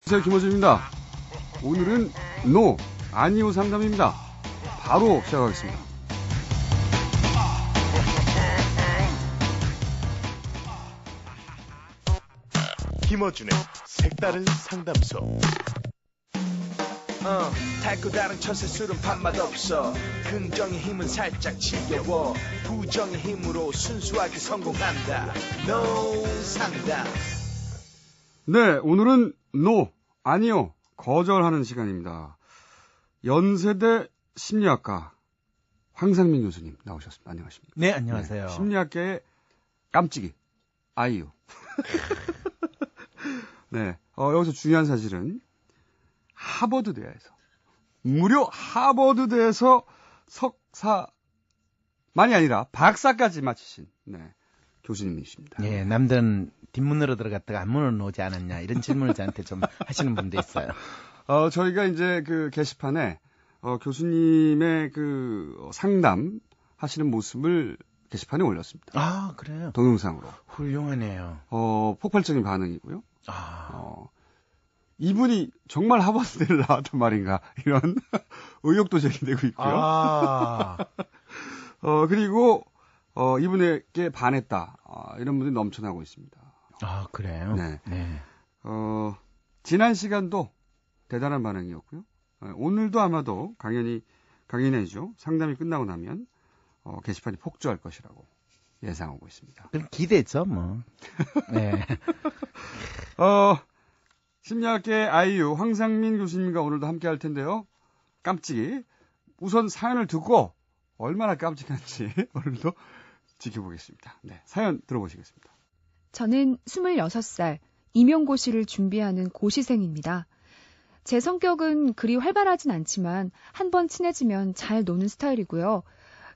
안녕하세요, 김호준입니다. 오늘은 노, 아니요 상담입니다. 바로 시작하겠습니다. 김어준의 색다른 상담소. 달고 다른 천세술은 밥맛 없어. 긍정의 힘은 살짝 지겨워. 부정의 힘으로 순수하게 성공한다. No 상담. 네, 오늘은 노, 아니요, 거절하는 시간입니다. 연세대 심리학과 황상민 교수님 나오셨습니다. 안녕하십니까? 네, 안녕하세요. 네, 심리학계의 깜찍이, 아이유. 네, 여기서 중요한 사실은 하버드대에서, 무려 하버드대에서 석사만이 아니라 박사까지 마치신, 네, 교수님이십니다. 예, 남들은 뒷문으로 들어갔다가 앞문으로 오지 않았냐, 이런 질문을 저한테 좀 하시는 분도 있어요. 저희가 이제 그 게시판에, 교수님의 그 상담 하시는 모습을 게시판에 올렸습니다. 아, 그래요? 동영상으로. 훌륭하네요. 폭발적인 반응이고요. 아. 이분이 정말 하버드대를 나왔단 말인가, 이런 의혹도 제기되고 있고요. 아. 그리고, 이분에게 반했다. 이런 분들이 넘쳐나고 있습니다. 아, 그래요? 네. 네. 지난 시간도 대단한 반응이었고요. 오늘도 아마도 강연이 아니죠. 상담이 끝나고 나면, 게시판이 폭주할 것이라고 예상하고 있습니다. 그럼 기대죠, 뭐. 네. 심리학계 아이유 황상민 교수님과 오늘도 함께 할 텐데요. 깜찍이. 우선 사연을 듣고 얼마나 깜찍한지 오늘도 지켜보겠습니다. 네, 사연 들어보시겠습니다. 저는 26살 임용고시를 준비하는 고시생입니다. 제 성격은 그리 활발하진 않지만 한번 친해지면 잘 노는 스타일이고요.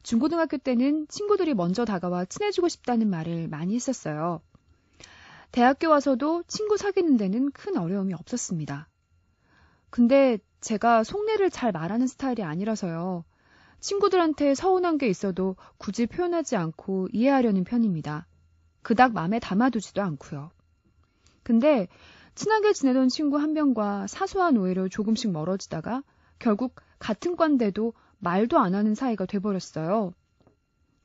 중고등학교 때는 친구들이 먼저 다가와 친해지고 싶다는 말을 많이 했었어요. 대학교 와서도 친구 사귀는 데는 큰 어려움이 없었습니다. 근데 제가 속내를 잘 말하는 스타일이 아니라서요. 친구들한테 서운한 게 있어도 굳이 표현하지 않고 이해하려는 편입니다. 그닥 마음에 담아두지도 않고요. 근데 친하게 지내던 친구 한 명과 사소한 오해로 조금씩 멀어지다가 결국 같은 과인데도 말도 안 하는 사이가 돼버렸어요.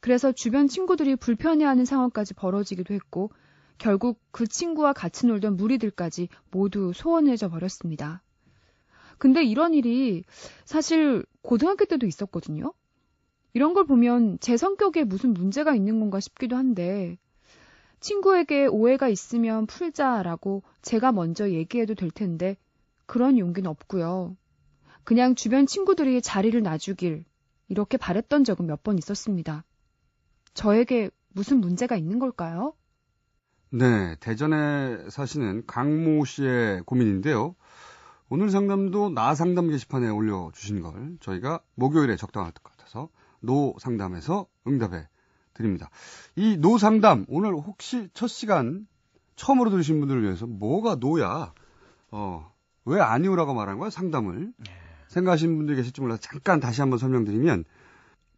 그래서 주변 친구들이 불편해하는 상황까지 벌어지기도 했고 결국 그 친구와 같이 놀던 무리들까지 모두 소원해져 버렸습니다. 근데 이런 일이 사실 고등학교 때도 있었거든요. 이런 걸 보면 제 성격에 무슨 문제가 있는 건가 싶기도 한데 친구에게 오해가 있으면 풀자라고 제가 먼저 얘기해도 될 텐데 그런 용기는 없고요. 그냥 주변 친구들이 자리를 놔주길 이렇게 바랬던 적은 몇 번 있었습니다. 저에게 무슨 문제가 있는 걸까요? 네, 대전에 사시는 강모 씨의 고민인데요. 오늘 상담도 나 상담 게시판에 올려주신 걸 저희가 목요일에 적당할 것 같아서 노 상담에서 응답해 드립니다. 이 노 상담, 오늘 혹시 첫 시간 처음으로 들으신 분들을 위해서 뭐가 노야? 왜 아니오라고 말한 거야? 상담을. 생각하시는 분들이 계실지 몰라서 잠깐 다시 한번 설명드리면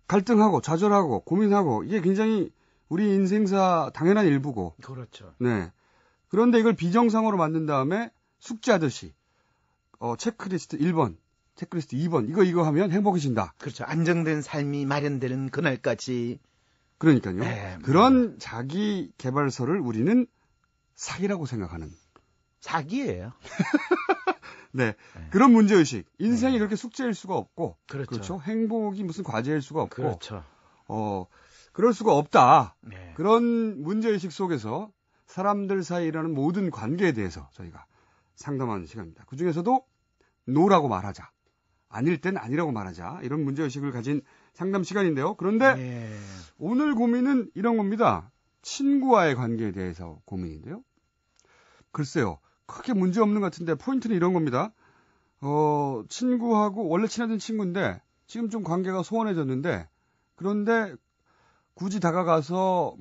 갈등하고 좌절하고 고민하고 이게 굉장히 우리 인생사 당연한 일부고. 그렇죠. 네. 그런데 이걸 비정상으로 만든 다음에 숙제하듯이 체크리스트 1번, 체크리스트 2번 이거 하면 행복해진다. 그렇죠. 안정된 삶이 마련되는 그날까지. 그러니까요. 네, 그런 자기 개발서를 우리는 사기라고 생각하는. 사기예요. 네. 그런 문제의식. 인생이 그렇게 숙제일 수가 없고. 그렇죠. 행복이 무슨 과제일 수가 없고. 그렇죠. 그럴 수가 없다. 네. 그런 문제의식 속에서 사람들 사이에 일어나는 모든 관계에 대해서 저희가 상담하는 시간입니다. 그 중에서도 노라고 말하자. 아닐 땐 아니라고 말하자. 이런 문제의식을 가진 상담 시간인데요. 그런데 네. 오늘 고민은 이런 겁니다. 친구와의 관계에 대해서 고민인데요. 글쎄요. 크게 문제 없는 것 같은데 포인트는 이런 겁니다. 친구하고 원래 친하던 친구인데 지금 좀 관계가 소원해졌는데 그런데 굳이 다가가서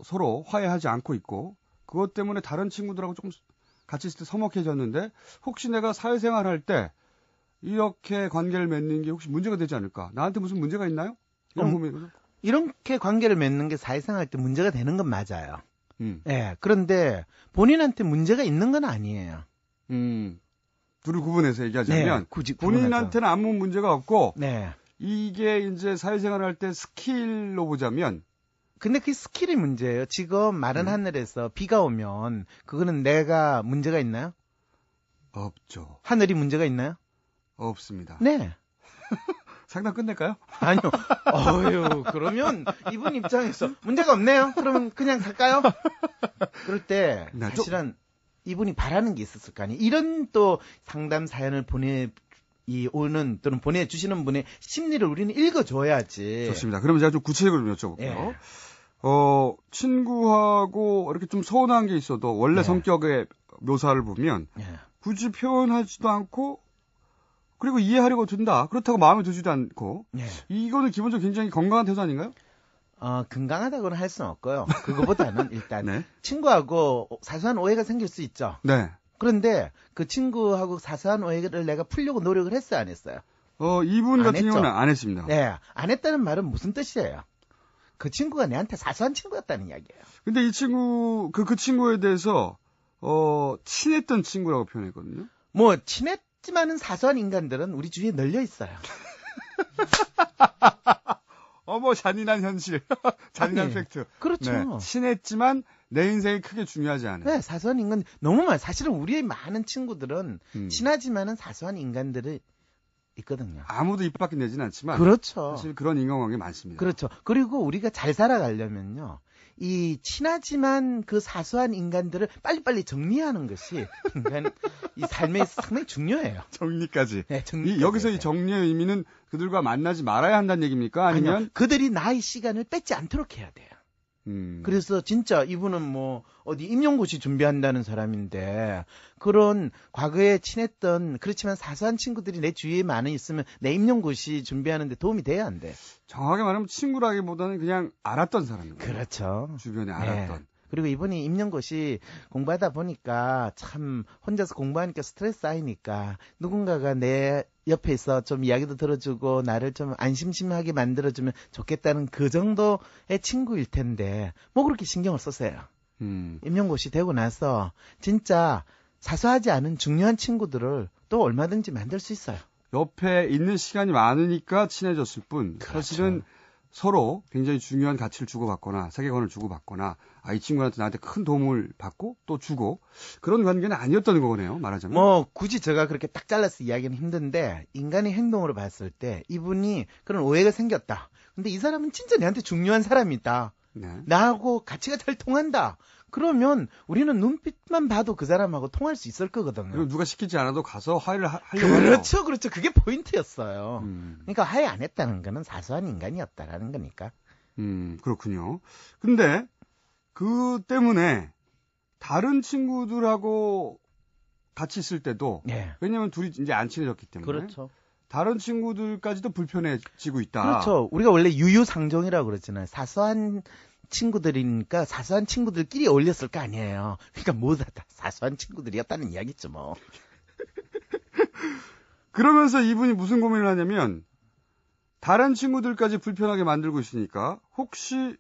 서로 화해하지 않고 있고 그것 때문에 다른 친구들하고 조금 같이 있을 때 서먹해졌는데 혹시 내가 사회생활 할 때 이렇게 관계를 맺는 게 혹시 문제가 되지 않을까? 나한테 무슨 문제가 있나요? 이런 고민이거든요. 이렇게 관계를 맺는 게 사회생활 때 문제가 되는 건 맞아요. 그런데 본인한테 문제가 있는 건 아니에요. 둘을 구분해서 얘기하자면 네, 굳이 구분하죠. 본인한테는 아무 문제가 없고 네. 이게 이제 사회생활을 할 때 스킬로 보자면 근데 그 스킬이 문제예요. 지금 마른 하늘에서 비가 오면 그거는 내가 문제가 있나요? 없죠. 하늘이 문제가 있나요? 없습니다. 네. 상담 끝낼까요? 아니요. 어휴, 그러면 이분 입장에서 문제가 없네요. 그러면 그냥 갈까요? 그럴 때 네, 사실은 이분이 바라는 게 있었을 거 아니에요. 이런 또 상담 사연을 오는 또는 보내주시는 분의 심리를 우리는 읽어줘야지. 좋습니다. 그러면 제가 좀 구체적으로 좀 여쭤볼게요. 예. 친구하고 이렇게 좀 서운한 게 있어도 원래 네. 성격의 묘사를 보면 예. 굳이 표현하지도 않고 그리고 이해하려고 든다. 그렇다고 마음에 들지도 않고 예. 이거는 기본적으로 굉장히 건강한 태도 아닌가요? 건강하다고는 할 수는 없고요. 그거보다는 일단 네. 친구하고 사소한 오해가 생길 수 있죠. 네. 그런데 그 친구하고 사소한 오해를 내가 풀려고 노력을 했어요, 안 했어요? 이분 안 같은 했죠. 경우는 안 했습니다. 네, 안 했다는 말은 무슨 뜻이에요? 그 친구가 내한테 사소한 친구였다는 이야기예요. 근데 이 친구, 그 친구에 대해서, 친했던 친구라고 표현했거든요. 뭐 친했지만은 사소한 인간들은 우리 주위에 널려 있어요. 잔인한 현실. 잔인한 아니, 팩트. 그렇죠. 네. 친했지만 내 인생에 크게 중요하지 않은. 네, 사소한 인간 너무 많아. 사실은 우리의 많은 친구들은 음. 친하지만은 사소한 인간들이 있거든요. 아무도 입 밖에 내진 않지만. 그렇죠. 사실 그런 인간관계 많습니다. 그렇죠. 그리고 우리가 잘 살아가려면요. 이 친하지만 그 사소한 인간들을 빨리빨리 정리하는 것이 이 삶에 상당히 중요해요. 정리까지. 네, 여기서 이 정리의 의미는 그들과 만나지 말아야 한다는 얘기입니까? 아니면? 아니요. 그들이 나의 시간을 뺏지 않도록 해야 돼요. 그래서 진짜 이분은 뭐 어디 임용고시 준비한다는 사람인데 그런 과거에 친했던 그렇지만 사소한 친구들이 내 주위에 많이 있으면 내 임용고시 준비하는데 도움이 돼야 안 돼. 정확하게 말하면 친구라기보다는 그냥 알았던 사람입니다. 그렇죠. 주변에 알았던. 네. 그리고 이분이 임용고시 공부하다 보니까 참 혼자서 공부하니까 스트레스 쌓이니까 누군가가 내 옆에 있어 좀 이야기도 들어주고 나를 좀 안심심하게 만들어주면 좋겠다는 그 정도의 친구일 텐데 뭐 그렇게 신경을 썼어요. 임용고시 되고 나서 진짜 사소하지 않은 중요한 친구들을 또 얼마든지 만들 수 있어요. 옆에 있는 시간이 많으니까 친해졌을 뿐 그렇죠. 사실은 서로 굉장히 중요한 가치를 주고받거나 세계관을 주고받거나 이 친구한테 나한테 큰 도움을 받고 또 주고 그런 관계는 아니었던 거네요. 말하자면. 뭐 굳이 제가 그렇게 딱 잘라서 이야기는 힘든데 인간의 행동으로 봤을 때 이분이 그런 오해가 생겼다. 근데 이 사람은 진짜 내한테 중요한 사람이다. 네. 나하고 가치가 잘 통한다. 그러면 우리는 눈빛만 봐도 그 사람하고 통할 수 있을 거거든요. 그리고 누가 시키지 않아도 가서 화해를 하려고 하죠. 그렇죠, 그렇죠. 그게 포인트였어요. 음. 그러니까 화해 안 했다는 거는 사소한 인간이었다라는 거니까. 그렇군요. 근데 그 때문에 다른 친구들하고 같이 있을 때도 예. 왜냐하면 둘이 이제 안 친해졌기 때문에 그렇죠. 다른 친구들까지도 불편해지고 있다. 그렇죠. 우리가 원래 유유상종이라고 그러잖아요. 사소한 친구들이니까 사소한 친구들끼리 어울렸을 거 아니에요. 그러니까 모두 다 사소한 친구들이었다는 이야기죠, 뭐. 그러면서 이분이 무슨 고민을 하냐면 다른 친구들까지 불편하게 만들고 있으니까 혹시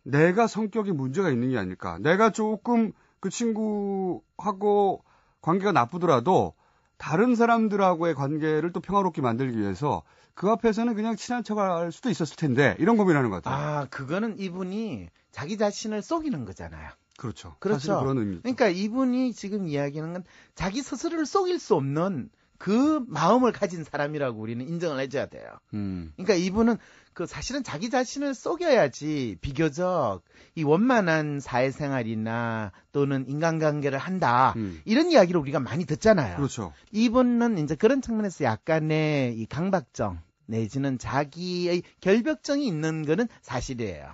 내가 성격에 문제가 있는 게 아닐까. 내가 조금 그 친구하고 관계가 나쁘더라도 다른 사람들하고의 관계를 또 평화롭게 만들기 위해서 그 앞에서는 그냥 친한 척할 수도 있었을 텐데 이런 고민을 하는 것 같아요. 그거는 이분이 자기 자신을 속이는 거잖아요. 그렇죠. 그렇죠. 사실 그런 의미죠. 그러니까 이분이 지금 이야기하는 건 자기 스스로를 속일 수 없는 그 마음을 가진 사람이라고 우리는 인정을 해줘야 돼요. 그러니까 이분은 그 사실은 자기 자신을 속여야지 비교적 이 원만한 사회생활이나 또는 인간관계를 한다. 이런 이야기를 우리가 많이 듣잖아요. 그렇죠. 이분은 이제 그런 측면에서 약간의 이 강박증 내지는 자기의 결벽증이 있는 거는 사실이에요.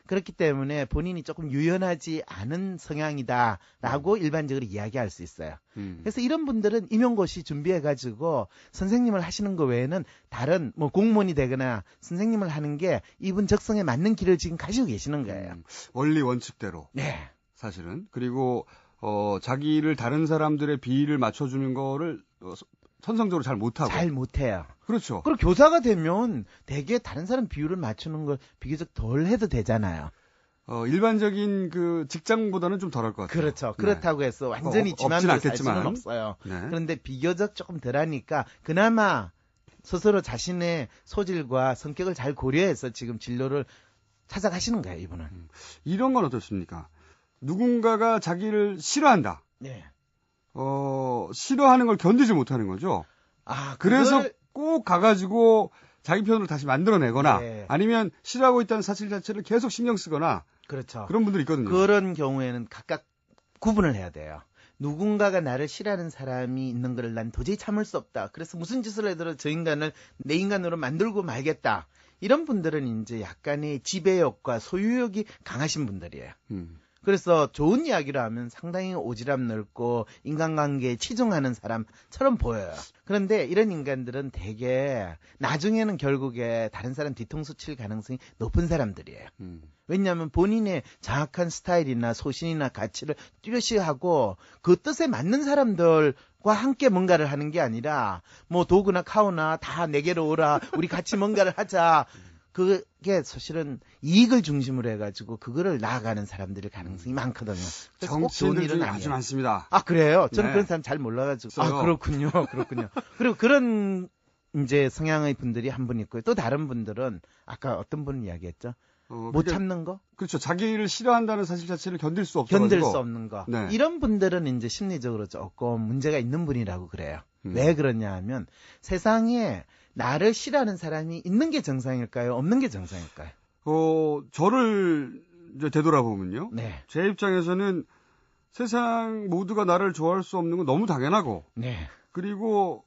그렇기 때문에 본인이 조금 유연하지 않은 성향이다라고 일반적으로 이야기할 수 있어요. 그래서 이런 분들은 임용고시 준비해가지고 선생님을 하시는 거 외에는 다른 뭐 공무원이 되거나 선생님을 하는 게 이분 적성에 맞는 길을 지금 가지고 계시는 거예요. 원리 원칙대로. 네. 사실은. 그리고 자기를 다른 사람들의 비위를 맞춰주는 거를 선성적으로 잘 못하고. 잘 못해요. 그렇죠. 그리고 교사가 되면 대개 다른 사람 비율을 맞추는 걸 비교적 덜 해도 되잖아요. 일반적인 그 직장보다는 좀 덜할 것 같아요. 그렇죠. 네. 그렇다고 해서 완전히 없진 지만대로 살 않겠지만. 수는 없어요. 네. 그런데 비교적 조금 덜하니까 그나마 스스로 자신의 소질과 성격을 잘 고려해서 지금 진로를 찾아가시는 거예요, 이분은. 이런 건 어떻습니까? 누군가가 자기를 싫어한다. 네. 싫어하는 걸 견디지 못하는 거죠. 아, 그래서 그걸- 꼭 가가지고 자기 편으로 다시 만들어내거나 네. 아니면 싫어하고 있다는 사실 자체를 계속 신경 쓰거나 그렇죠. 그런 분들이 있거든요. 그런 경우에는 각각 구분을 해야 돼요. 누군가가 나를 싫어하는 사람이 있는 걸 난 도저히 참을 수 없다. 그래서 무슨 짓을 해도 저 인간을 내 인간으로 만들고 말겠다. 이런 분들은 이제 약간의 지배욕과 소유욕이 강하신 분들이에요. 그래서 좋은 이야기를 하면 상당히 오지랖 넓고 인간관계에 치중하는 사람처럼 보여요. 그런데 이런 인간들은 되게 나중에는 결국에 다른 사람 뒤통수 칠 가능성이 높은 사람들이에요. 왜냐하면 본인의 정확한 스타일이나 소신이나 가치를 뚜렷이 하고 그 뜻에 맞는 사람들과 함께 뭔가를 하는 게 아니라 뭐 도구나 카우나 다 내게로 오라 우리 같이 뭔가를 하자. 그게 사실은 이익을 중심으로 해가지고 그거를 나아가는 사람들의 가능성이 많거든요. 그래서 꼭 좋은 정치인들 일은 중에 아니에요. 아주 많습니다. 아 그래요? 저는 네. 그런 사람 잘 몰라가지고. 있어요. 아 그렇군요. 그리고 그런 이제 성향의 분들이 한 분 있고요. 또 다른 분들은 아까 어떤 분 이야기했죠? 못 그게- 참는 거? 그렇죠. 자기를 싫어한다는 사실 자체를 견딜 수 없어. 견딜 수 없는 거. 네. 이런 분들은 이제 심리적으로 조금 문제가 있는 분이라고 그래요. 음. 왜 그러냐 하면 세상에 나를 싫어하는 사람이 있는 게 정상일까요? 없는 게 정상일까요? 저를 이제 되돌아보면요. 네. 제 입장에서는 세상 모두가 나를 좋아할 수 없는 건 너무 당연하고 네. 그리고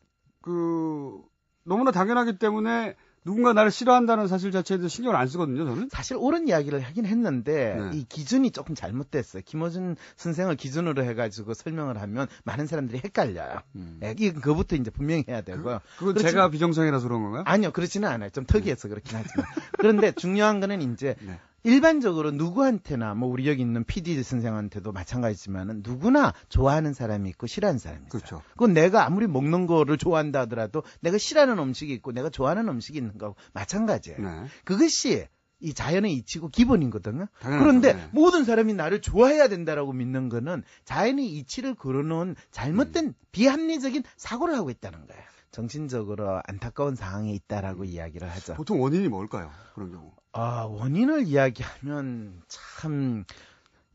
너무나 당연하기 때문에 누군가 나를 싫어한다는 사실 자체에 대해서 신경을 안 쓰거든요, 저는. 사실 옳은 이야기를 하긴 했는데 네. 이 기준이 조금 잘못됐어요. 김어준 선생을 기준으로 해가지고 설명을 하면 많은 사람들이 헷갈려요. 네, 그거부터 이제 분명히 해야 되고요. 그건 그렇지- 제가 비정상이라서 그런 건가요? 아니요, 그렇지는 않아요. 좀 특이해서 그렇긴 하지만. 그런데 중요한 거는 이제 네. 일반적으로 누구한테나 뭐 우리 여기 있는 PD 선생한테도 마찬가지지만은 누구나 좋아하는 사람이 있고 싫어하는 사람이 있어요. 그렇죠. 그건 내가 아무리 먹는 거를 좋아한다 하더라도 내가 싫어하는 음식이 있고 내가 좋아하는 음식이 있는 거하고 마찬가지예요. 네. 그것이 이 자연의 이치고 기본이거든요. 당연하죠. 그런데 네. 모든 사람이 나를 좋아해야 된다라고 믿는 거는 자연의 이치를 걸어놓은 잘못된 비합리적인 사고를 하고 있다는 거예요. 정신적으로 안타까운 상황에 있다라고 이야기를 하죠. 보통 원인이 뭘까요? 그런 경우. 원인을 이야기하면 참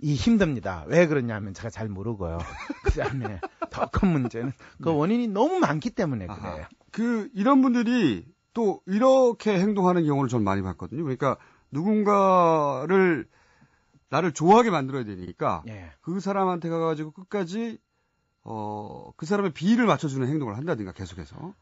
힘듭니다. 왜 그러냐면 제가 잘 모르고요. 그 다음에 더 큰 문제는 그 원인이 너무 많기 때문에 그래요. 이런 분들이 또 이렇게 행동하는 경우를 전 많이 봤거든요. 그러니까 누군가를 나를 좋아하게 만들어야 되니까 예. 그 사람한테 가가지고 끝까지 그 사람의 비위를 맞춰주는 행동을 한다든가 계속해서.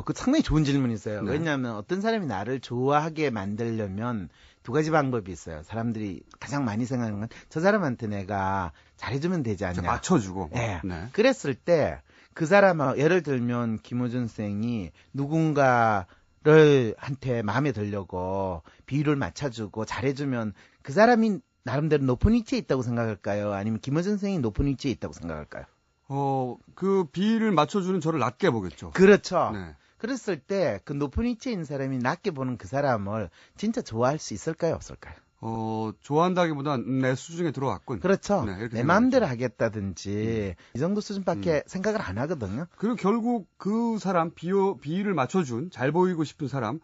그 상당히 좋은 질문이세요. 네. 왜냐하면 어떤 사람이 나를 좋아하게 만들려면 두 가지 방법이 있어요. 사람들이 가장 많이 생각하는 건 저 사람한테 내가 잘해주면 되지 않냐. 맞춰주고. 예. 네. 그랬을 때 그 사람, 예를 들면 김호준 쌤이 누군가를 한테 마음에 들려고 비율을 맞춰주고 잘해주면 그 사람이 나름대로 높은 위치에 있다고 생각할까요? 아니면 김호준 쌤이 높은 위치에 있다고 생각할까요? 그 비위를 맞춰주는 저를 낮게 보겠죠. 그렇죠. 네. 그랬을 때 그 높은 위치에 있는 사람이 낮게 보는 그 사람을 진짜 좋아할 수 있을까요? 없을까요? 좋아한다기보단 내 수준에 들어왔군. 그렇죠. 네, 이렇게 내 마음대로 하겠다든지 이 정도 수준밖에 생각을 안 하거든요. 그리고 결국 그 사람 비위를 맞춰준 잘 보이고 싶은 사람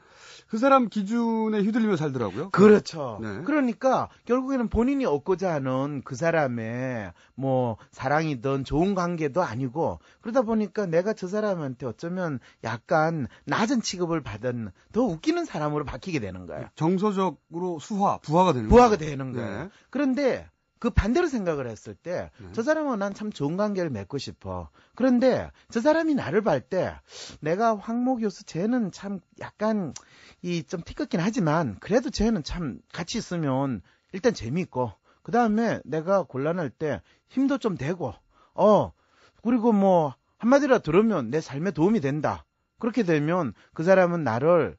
그 사람 기준에 휘둘리며 살더라고요. 그렇죠. 네. 그러니까 결국에는 본인이 얻고자 하는 그 사람의 뭐 사랑이든 좋은 관계도 아니고 그러다 보니까 내가 저 사람한테 어쩌면 약간 낮은 취급을 받은 더 웃기는 사람으로 바뀌게 되는 거예요. 정서적으로 부하가 되는 부하가 거죠. 되는 거예요. 네. 그런데 그 반대로 생각을 했을 때 저 사람은 난 참 좋은 관계를 맺고 싶어. 그런데 저 사람이 나를 볼 때 내가 황모 교수 쟤는 참 약간 좀 티끌긴 하지만 그래도 쟤는 참 같이 있으면 일단 재미있고 그 다음에 내가 곤란할 때 힘도 좀 되고 그리고 뭐 한마디로 들으면 내 삶에 도움이 된다. 그렇게 되면 그 사람은 나를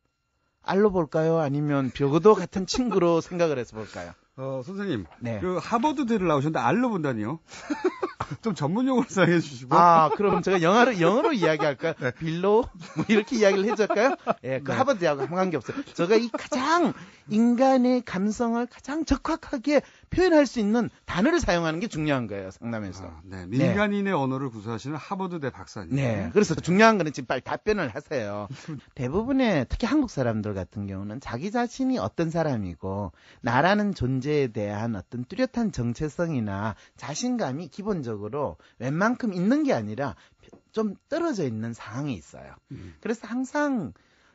알로 볼까요? 아니면 벽어도 같은 친구로 생각을 해서 볼까요? 선생님, 네. 그 하버드대를 나오셨는데 알로 본다니요? 좀 전문 용어로 사용해 주시고. 그럼 제가 영어로 이야기할까요? 네. 빌로? 뭐 이렇게 이야기를 해줄까요? 예, 그 네. 하버드하고 아무 관계 없어요. 제가 이 가장 인간의 감성을 가장 적확하게 표현할 수 있는 단어를 사용하는 게 중요한 거예요, 상담에서. 네. 민간인의 언어를 구사하시는 하버드대 박사님. 네. 그래서 중요한 거는 지금 빨리 답변을 하세요. 대부분의 특히 한국 사람들 같은 경우는 자기 자신이 어떤 사람이고 나라는 존재에 대한 어떤 뚜렷한 정체성이나 자신감이 기본적으로 웬만큼 있는 게 아니라 좀 떨어져 있는 상황이 있어요. 그래서 항상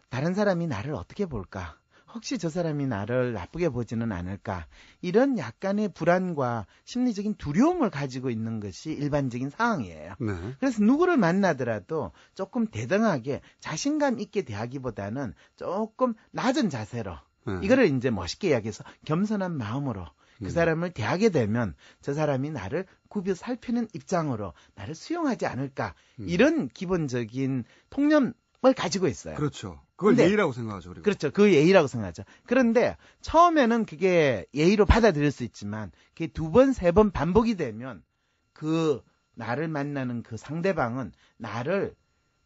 다른 사람이 나를 어떻게 볼까? 혹시 저 사람이 나를 나쁘게 보지는 않을까? 이런 약간의 불안과 심리적인 두려움을 가지고 있는 것이 일반적인 상황이에요. 네. 그래서 누구를 만나더라도 조금 대등하게 자신감 있게 대하기보다는 조금 낮은 자세로 네. 이거를 이제 멋있게 이야기해서 겸손한 마음으로 그 사람을 대하게 되면 저 사람이 나를 굽이 살피는 입장으로 나를 수용하지 않을까? 이런 기본적인 통념을 가지고 있어요. 그렇죠. 그걸 근데- 예의라고 생각하죠. 그리고. 그렇죠. 그 예의라고 생각하죠. 그런데 처음에는 그게 예의로 받아들일 수 있지만 그게 2번, 3번 반복이 되면 그 나를 만나는 그 상대방은 나를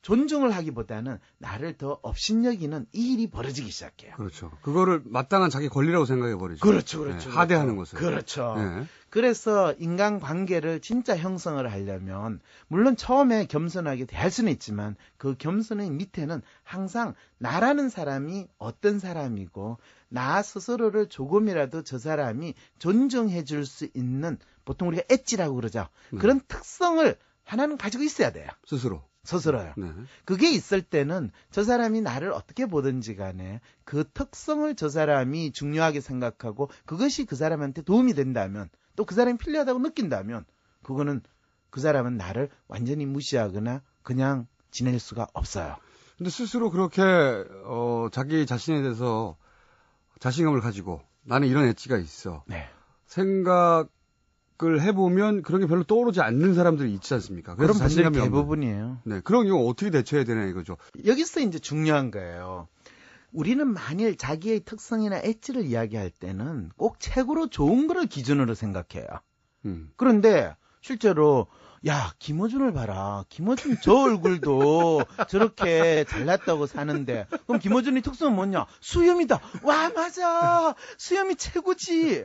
존중을 하기보다는 나를 더 업신여기는 이 일이 벌어지기 시작해요. 그렇죠. 그거를 마땅한 자기 권리라고 생각해 버리죠. 그렇죠. 네, 하대하는 것을. 그렇죠. 네. 그래서 인간관계를 진짜 형성을 하려면 물론 처음에 겸손하게 대할 수는 있지만 그 겸손의 밑에는 항상 나라는 사람이 어떤 사람이고 나 스스로를 조금이라도 저 사람이 존중해 줄 수 있는 보통 우리가 엣지라고 그러죠. 그런 특성을 하나는 가지고 있어야 돼요. 스스로요. 네. 그게 있을 때는 저 사람이 나를 어떻게 보든지 간에 그 특성을 저 사람이 중요하게 생각하고 그것이 그 사람한테 도움이 된다면 또 그 사람이 필요하다고 느낀다면 그거는 그 사람은 나를 완전히 무시하거나 그냥 지낼 수가 없어요. 근데 스스로 그렇게 자기 자신에 대해서 자신감을 가지고 나는 이런 엣지가 있어. 네. 생각을 해보면 그런 게 별로 떠오르지 않는 사람들이 있지 않습니까? 그런 그래서 분들이 자신감이 없는. 대부분이에요. 네, 그런 경우 어떻게 대처해야 되나 이거죠. 여기서 이제 중요한 거예요. 우리는 만일 자기의 특성이나 엣지를 이야기할 때는 꼭 최고로 좋은 거를 기준으로 생각해요. 그런데 실제로 야, 김어준을 봐라. 김어준 저 얼굴도 저렇게 잘났다고 사는데 그럼 김어준의 특성은 뭐냐? 수염이다. 와, 맞아. 수염이 최고지.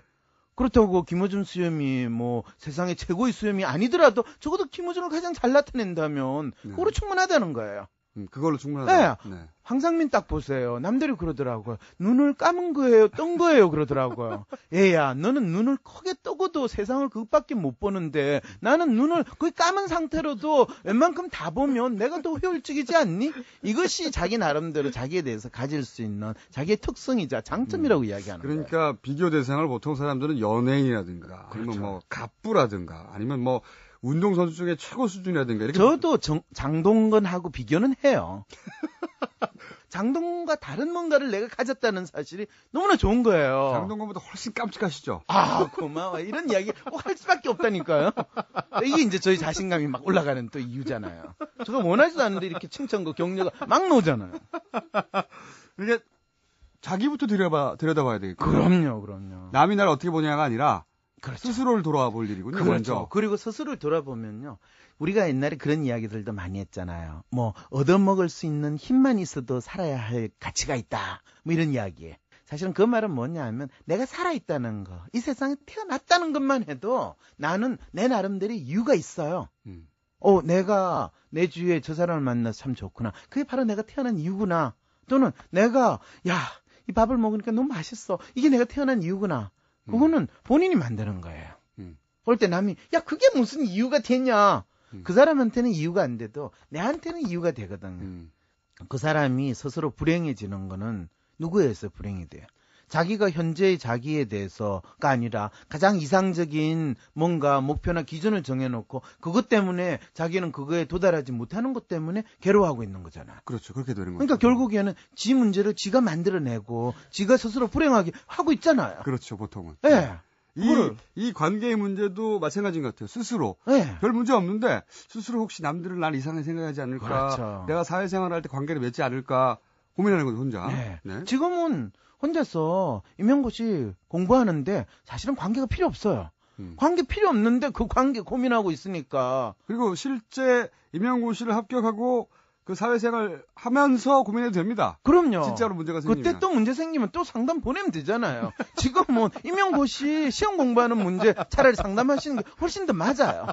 그렇다고 김어준 수염이 뭐 세상의 최고의 수염이 아니더라도 적어도 김어준을 가장 잘 나타낸다면 그거로 충분하다는 거예요. 그걸로 충분하다. 네. 황상민 딱 보세요. 남들이 그러더라고요. 눈을 감은 거예요, 뜬 거예요, 그러더라고요. 얘야, 너는 눈을 크게 뜨고도 세상을 그것밖에 못 보는데 나는 눈을 거의 감은 상태로도 웬만큼 다 보면 내가 더 효율적이지 않니? 이것이 자기 나름대로 자기에 대해서 가질 수 있는 자기의 특성이자 장점이라고 이야기하는 거예요. 그러니까 비교 대상을 보통 사람들은 연예인이라든가 아니면 그렇죠. 뭐 갑부라든가 아니면 뭐 운동선수 중에 최고 수준이라든가 이렇게. 저도 장동건하고 비교는 해요. 장동건과 다른 뭔가를 내가 가졌다는 사실이 너무나 좋은 거예요. 장동건보다 훨씬 깜찍하시죠. 아, 고마워. 이런 이야기 꼭 할 수밖에 없다니까요. 이게 이제 저희 자신감이 막 올라가는 또 이유잖아요. 제가 원하지도 않는데 이렇게 칭찬과 격려가 막 나오잖아요. 이게 자기부터 들여다봐야 되겠고. 그럼요. 남이 나를 어떻게 보냐가 아니라 그렇죠. 스스로를 돌아볼 일이군요. 그렇죠. 먼저. 그리고 스스로를 돌아보면요. 우리가 옛날에 그런 이야기들도 많이 했잖아요. 뭐 얻어먹을 수 있는 힘만 있어도 살아야 할 가치가 있다. 뭐 이런 이야기. 사실은 그 말은 뭐냐 하면 내가 살아있다는 거, 이 세상에 태어났다는 것만 해도 나는 내 나름대로 이유가 있어요. 내가 내 주위에 저 사람을 만나서 참 좋구나. 그게 바로 내가 태어난 이유구나. 또는 내가 이 밥을 먹으니까 너무 맛있어. 이게 내가 태어난 이유구나. 그거는 본인이 만드는 거예요. 그럴 때 남이 그게 무슨 이유가 되냐. 그 사람한테는 이유가 안 돼도 내한테는 이유가 되거든요. 그 사람이 스스로 불행해지는 거는 누구에 의해서 불행이 돼요? 자기가 현재의 자기에 대해서가 아니라 가장 이상적인 뭔가 목표나 기준을 정해놓고 그것 때문에 자기는 그거에 도달하지 못하는 것 때문에 괴로워하고 있는 거잖아요. 그렇죠. 그렇게 되는 거죠. 그러니까 결국에는 지 문제를 지가 만들어내고 지가 스스로 불행하게 하고 있잖아요. 그렇죠. 보통은. 네. 이 관계의 문제도 마찬가지인 것 같아요. 스스로. 네. 별 문제 없는데 스스로 혹시 남들은 날 이상하게 생각하지 않을까. 그렇죠. 내가 사회생활을 할 때 관계를 맺지 않을까. 고민하는 거죠, 혼자. 네. 네. 지금은 혼자서 임용고시 공부하는데 사실은 관계가 필요 없어요. 관계 필요 없는데 그 관계 고민하고 있으니까. 그리고 실제 임용고시를 합격하고 그 사회생활 하면서 고민해도 됩니다. 그럼요. 진짜로 문제가 생기면. 그때 또 문제 생기면 또 상담 보내면 되잖아요. 지금 뭐 임용고시 시험 공부하는 문제 차라리 상담하시는 게 훨씬 더 맞아요.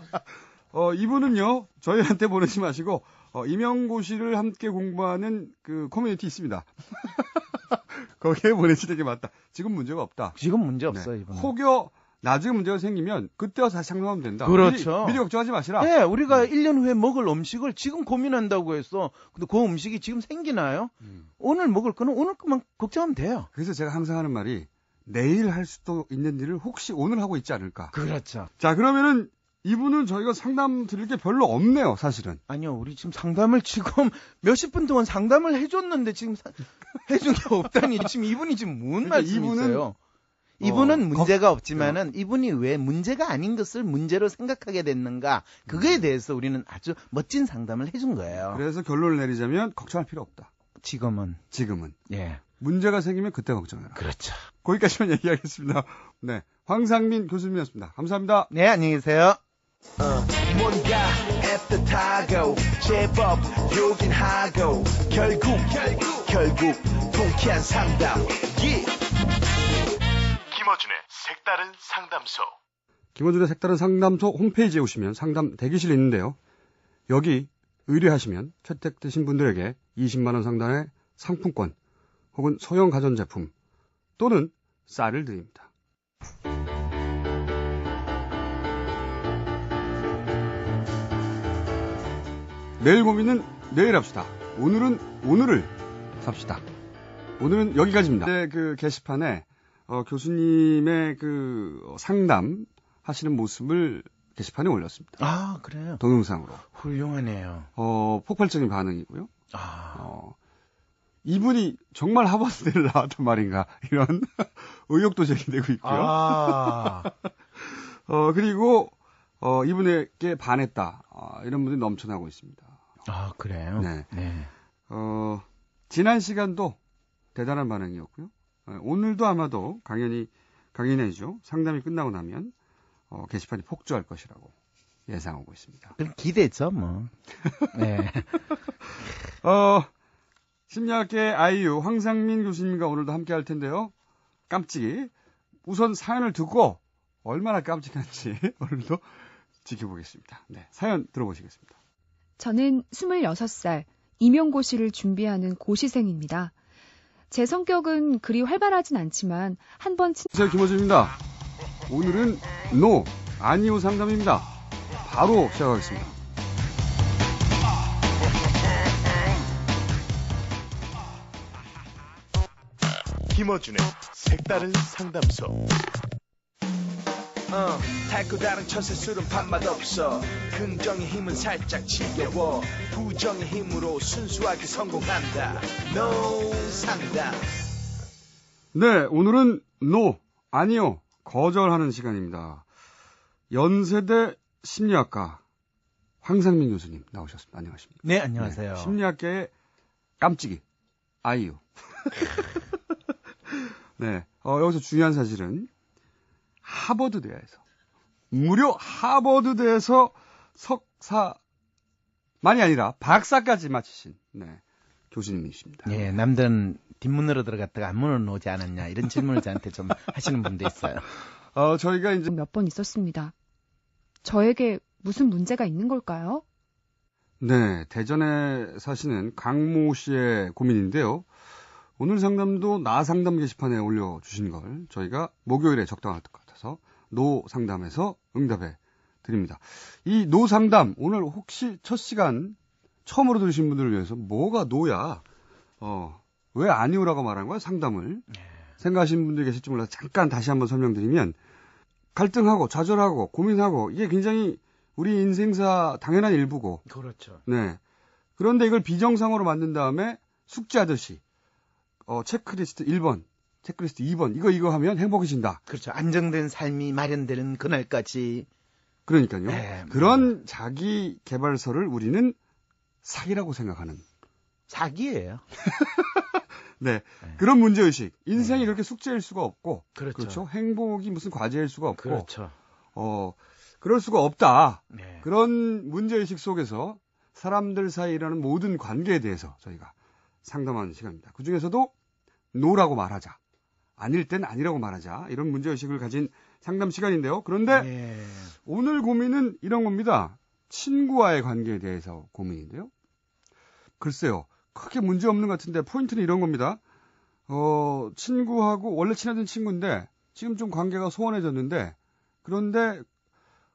이분은요, 저희한테 보내지 마시고, 임용고시를 함께 공부하는 그 커뮤니티 있습니다. 거기에 보내시는 게 맞다. 지금 문제가 없다. 지금 문제 없어요, 네. 이분은. 혹여 나중에 문제가 생기면 그때 와서 다시 상담하면 된다. 그렇죠. 미리 걱정하지 마시라. 네, 우리가 1년 후에 먹을 음식을 지금 고민한다고 해서 근데 그 음식이 지금 생기나요? 오늘 먹을 거는 오늘 것만 걱정하면 돼요. 그래서 제가 항상 하는 말이 내일 할 수도 있는 일을 혹시 오늘 하고 있지 않을까. 그렇죠. 자, 그러면은 이분은 저희가 상담 드릴 게 별로 없네요, 사실은. 아니요, 우리 지금 상담을 지금 몇십 분 동안 상담을 해줬는데 지금 해준 게 없다니 지금 이분이 지금 뭔 그러니까 말씀이세요? 이분은 문제가 없지만은 이분이 왜 문제가 아닌 것을 문제로 생각하게 됐는가 그거에 대해서 우리는 아주 멋진 상담을 해준 거예요. 그래서 결론을 내리자면 걱정할 필요 없다. 지금은. 예. 문제가 생기면 그때 걱정해라. 그렇죠. 거기까지만 얘기하겠습니다. 네. 황상민 교수님이었습니다. 감사합니다. 네, 안녕히 계세요. 뭔가 애틋하고 제법 요긴 하고 결국 통쾌한 상담. 김어준의 색다른 상담소. 김어준의 색다른 상담소 홈페이지에 오시면 상담 대기실이 있는데요. 여기 의뢰하시면 채택되신 분들에게 20만 원 상당의 상품권 혹은 소형 가전제품 또는 쌀을 드립니다. 내일 고민은 내일 합시다. 오늘은 오늘을 삽시다. 오늘은 여기까지입니다. 네, 그 게시판에 교수님의 그 상담 하시는 모습을 게시판에 올렸습니다. 아, 그래요? 동영상으로. 훌륭하네요. 폭발적인 반응이고요. 이분이 정말 하버드대를 나왔단 말인가 이런 의혹도 제기되고 있고요. 그리고 이분에게 반했다 이런 분들이 넘쳐나고 있습니다. 아, 그래요? 네. 네. 지난 시간도 대단한 반응이었고요. 오늘도 아마도 강연이죠. 상담이 끝나고 나면 게시판이 폭주할 것이라고 예상하고 있습니다. 그럼 기대죠, 뭐. 네. 심리학계 아이유 황상민 교수님과 오늘도 함께 할 텐데요. 깜찍이. 우선 사연을 듣고 얼마나 깜찍한지 오늘도 지켜보겠습니다. 네, 사연 들어보시겠습니다. 저는 26살 임용고시를 준비하는 고시생입니다. 제 성격은 그리 활발하진 않지만 한번 안녕하세요, 김어준입니다. 오늘은 노, 아니요 상담입니다. 바로 시작하겠습니다. 김어준의 색다른 상담소. 달고 다른 천세술은 밥맛 없어. 긍정의 힘은 살짝 지겨워. 부정의 힘으로 순수하게 성공한다. No 상담. 네, 오늘은 노, 아니요, 거절하는 시간입니다. 연세대 심리학과 황상민 교수님 나오셨습니다. 안녕하십니까? 네, 안녕하세요. 네, 심리학계의 깜찍이 아이유. 네, 여기서 중요한 사실은 하버드대에서 무려 하버드대에서 석사만이 아니라 박사까지 마치신 교수님이십니다. 예, 남들은 뒷문으로 들어갔다가 앞문으로 오지 않았냐 이런 질문을 저한테 좀 하시는 분도 있어요. 저희가 이제 몇 번 있었습니다. 저에게 무슨 문제가 있는 걸까요? 네, 대전에 사시는 강모 씨의 고민인데요. 오늘 상담도 나 상담 게시판에 올려주신 걸 저희가 목요일에 적당할 것 같아서 노 상담에서 응답해 드립니다. 이 노 상담, 오늘 혹시 첫 시간 처음으로 들으신 분들을 위해서 뭐가 노야? 왜 아니오라고 말한 거야? 상담을. 생각하시는 분들이 계실지 몰라서 잠깐 다시 한번 설명드리면 갈등하고 좌절하고 고민하고 이게 굉장히 우리 인생사 당연한 일부고. 그렇죠. 네. 그런데 이걸 비정상으로 만든 다음에 숙제하듯이 체크리스트 1번, 체크리스트 2번, 이거 하면 행복해진다. 그렇죠. 안정된 삶이 마련되는 그날까지. 그러니까요. 네, 그런 자기 개발서를 우리는 사기라고 생각하는. 사기예요. 네. 그런 문제의식. 인생이 그렇게 숙제일 수가 없고. 그렇죠. 그렇죠. 행복이 무슨 과제일 수가 없고. 그렇죠. 그럴 수가 없다. 네. 그런 문제의식 속에서 사람들 사이에 일어나는 모든 관계에 대해서 저희가 상담하는 시간입니다. 그 중에서도 노라고 말하자. 아닐 땐 아니라고 말하자. 이런 문제의식을 가진 상담 시간인데요. 그런데 네. 오늘 고민은 이런 겁니다. 친구와의 관계에 대해서 고민인데요. 글쎄요. 크게 문제 없는 것 같은데 포인트는 이런 겁니다. 친구하고 원래 친하던 친구인데 지금 좀 관계가 소원해졌는데 그런데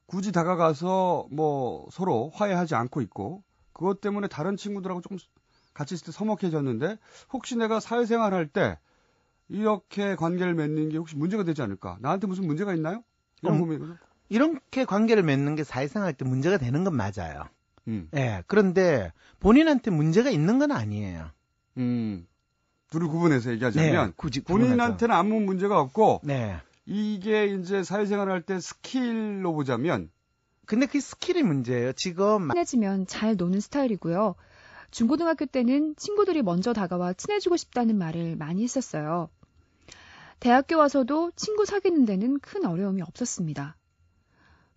굳이 다가가서 뭐 서로 화해하지 않고 있고 그것 때문에 다른 친구들하고 조금 같이 있을 때 서먹해졌는데 혹시 내가 사회생활 할 때 이렇게 관계를 맺는 게 혹시 문제가 되지 않을까? 나한테 무슨 문제가 있나요? 이런 고민이거든요. 이렇게 관계를 맺는 게 사회생활 때 문제가 되는 건 맞아요. 예. 그런데 본인한테 문제가 있는 건 아니에요. 둘을 구분해서 얘기하자면 네, 굳이 본인한테는 아무 문제가 없고 네. 이게 이제 사회생활 할 때 스킬로 보자면 근데 그 스킬이 문제예요. 지금 친해지면 잘 노는 스타일이고요. 중고등학교 때는 친구들이 먼저 다가와 친해지고 싶다는 말을 많이 했었어요. 대학교 와서도 친구 사귀는 데는 큰 어려움이 없었습니다.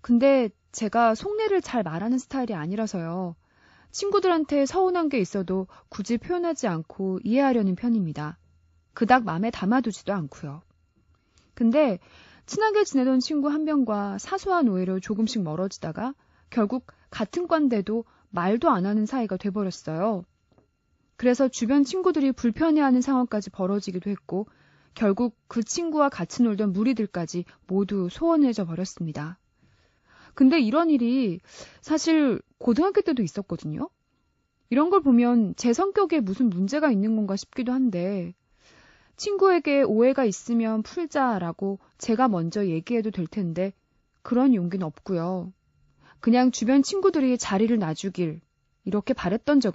근데 제가 속내를 잘 말하는 스타일이 아니라서요. 친구들한테 서운한 게 있어도 굳이 표현하지 않고 이해하려는 편입니다. 그닥 마음에 담아두지도 않고요. 근데 친하게 지내던 친구 한 명과 사소한 오해로 조금씩 멀어지다가 결국 같은 과인데도 말도 안 하는 사이가 돼버렸어요. 그래서 주변 친구들이 불편해하는 상황까지 벌어지기도 했고 결국 그 친구와 같이 놀던 무리들까지 모두 소원해져 버렸습니다. 근데 이런 일이 사실 고등학교 때도 있었거든요. 이런 걸 보면 제 성격에 무슨 문제가 있는 건가 싶기도 한데 친구에게 오해가 있으면 풀자라고 제가 먼저 얘기해도 될 텐데 그런 용기는 없고요. 그냥 주변 친구들이 자리를 놔주길 이렇게 바랬던 적